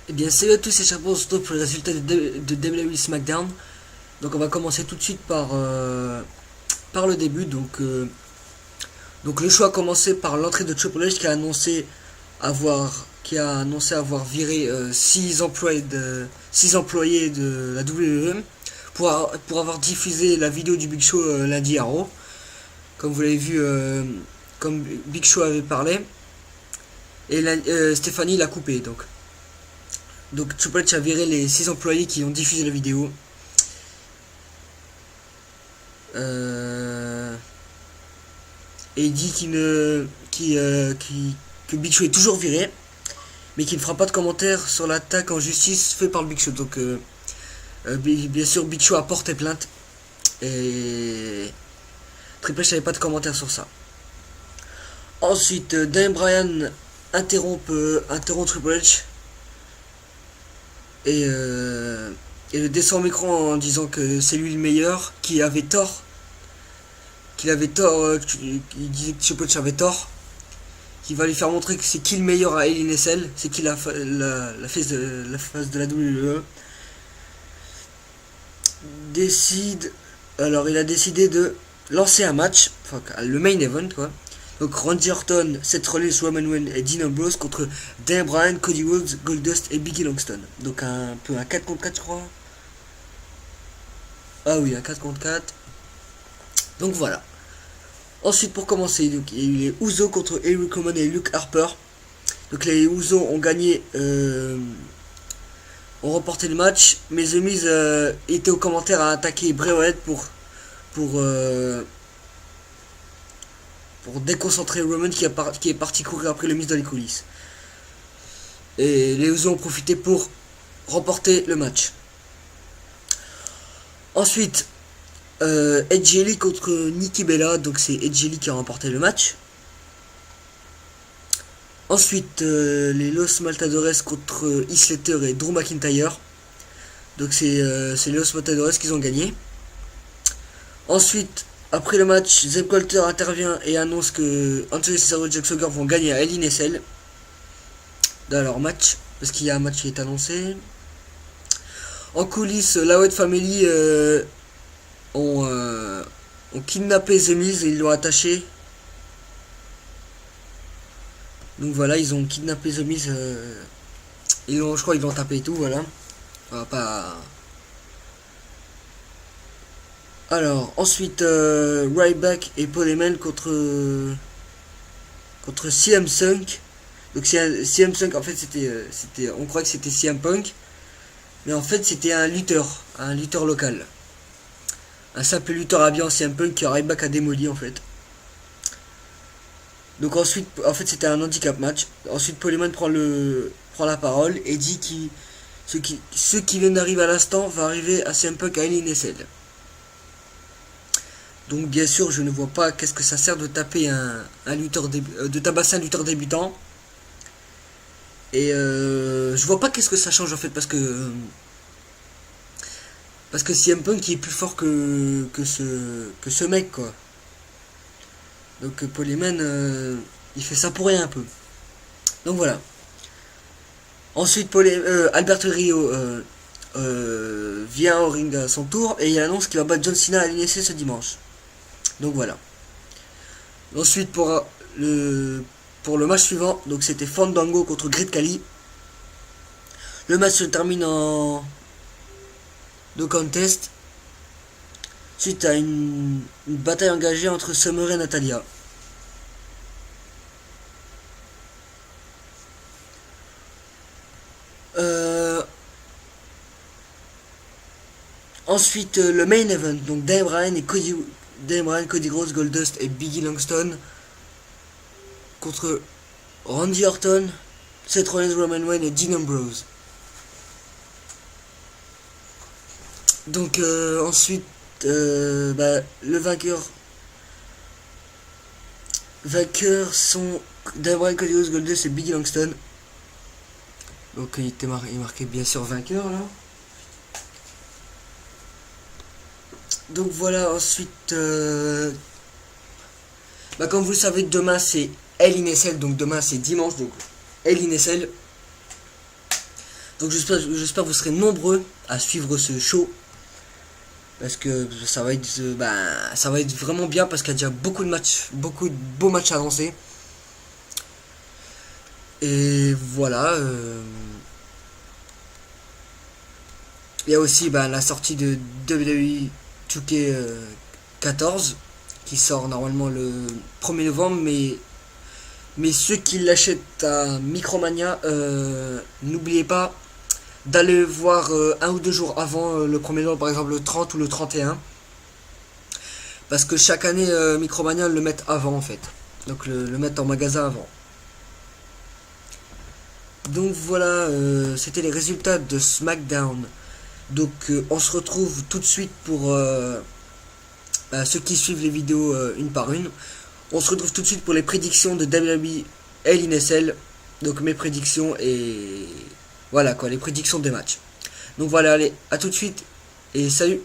Eh bien, salut à tous et chers on se retrouve pour les résultats de WWE SmackDown. Donc, on va commencer tout de suite par le début. Donc, le choix a commencé par l'entrée de Triple H qui a annoncé avoir viré 6 employés de la WWE pour avoir diffusé la vidéo du Big Show lundi à Raw. Comme vous l'avez vu, comme Big Show avait parlé. Et Stéphanie l'a coupé donc Triple H a viré les 6 employés qui ont diffusé la vidéo. Et il dit que Big Show est toujours viré, mais qu'il ne fera pas de commentaires sur l'attaque en justice fait par le Big Show. Donc bien sûr Big Show a porté plainte et Triple H n'avait pas de commentaires sur ça. Ensuite, Daniel Bryan interrompt Triple H et le descend au micro en disant que c'est lui le meilleur, qu'il avait tort, il disait que Triple H avait tort, qu'il va lui faire montrer que c'est qui le meilleur à Hell in a Cell, c'est qui la face de la WWE. Il a décidé de lancer un match, enfin le main event quoi. Donc Randy Orton, Seth Rollins, Roman Reigns et Dean Ambrose contre Daniel Bryan, Cody Rhodes, Goldust et Biggie Langston. Donc un peu un 4 contre 4 je crois. Ah oui, un 4 contre 4. Donc voilà. Ensuite pour commencer, donc, il y a eu les Usos contre Eric Rowan et Luke Harper. Donc les Usos ont gagné, ont remporté le match. Mais The Miz était au commentaire à attaquer Bray Wyatt pour déconcentrer Roman qui est parti courir après le Miz dans les coulisses. Et les Usos ont profité pour remporter le match. Ensuite, Edge Lee contre Nikki Bella, donc c'est Edge Lee qui a remporté le match. Ensuite, les Los Matadores contre Heath Slater et Drew McIntyre. Donc c'est les Los Matadores qui ont gagné. Ensuite, après le match, Zeb Colter intervient et annonce que Anthony Cesaro et Jack Swagger vont gagner à Hell in a Cell dans leur match, parce qu'il y a un match qui est annoncé. En coulisses, la Wyatt Family ont kidnappé The Miz et ils l'ont attaché. Donc voilà, ils ont kidnappé The Miz. Je crois qu'ils l'ont tapé et tout, voilà. On va pas... Alors, ensuite, Ryback et Paul Heyman contre CM Punk. Donc CM Punk, en fait, on croit que c'était CM Punk, mais en fait, c'était un lutteur local. Un simple lutteur habillé en CM Punk que Ryback a démoli, en fait. Donc ensuite, en fait, c'était un handicap match. Ensuite, Paul Heyman prend la parole et dit que ceux qui viennent d'arriver à l'instant va arriver à CM Punk à Hell in a Cell. Donc bien sûr, je ne vois pas qu'est-ce que ça sert de taper de tabasser un lutteur débutant. Et je vois pas qu'est-ce que ça change en fait parce que CM Punk est plus fort que ce mec quoi. Donc Paul Heyman il fait ça pour rien un peu. Donc voilà. Ensuite Alberto Rio vient au ring à son tour et il annonce qu'il va battre John Cena à l'INC ce dimanche. Donc voilà. Ensuite pour le match suivant, donc c'était Fandango contre Great Khali. Le match se termine en no contest suite à une bataille engagée entre Summer et Natalia. Ensuite le main event, donc Daniel Bryan, Cody Rhodes, Goldust et Biggie Langston contre Randy Orton, Seth Rollins, Roman Reigns et Dean Ambrose. Donc ensuite le vainqueurs sont Daniel Bryan, Cody Rhodes, Goldust et Biggie Langston. Donc il est marqué bien sûr vainqueur là. Donc voilà, ensuite comme vous le savez, demain c'est Hell in a Cell, donc demain c'est dimanche, donc Hell in a Cell. Donc j'espère que vous serez nombreux à suivre ce show. Parce que ça va être vraiment bien parce qu'il y a déjà beaucoup de matchs, beaucoup de beaux matchs avancés. Et voilà. Il y a aussi la sortie de WWE 2K14 qui sort normalement le 1er novembre, mais ceux qui l'achètent à Micromania, n'oubliez pas d'aller voir un ou deux jours avant le 1er novembre, par exemple le 30 ou le 31. Parce que chaque année, Micromania le met avant en fait. Donc le mettent en magasin avant. Donc voilà, c'était les résultats de SmackDown. Donc on se retrouve tout de suite pour ceux qui suivent les vidéos une par une. On se retrouve tout de suite pour les prédictions de WWE Hell in a Cell. Donc mes prédictions et voilà quoi, les prédictions des matchs. Donc voilà, allez, à tout de suite et salut.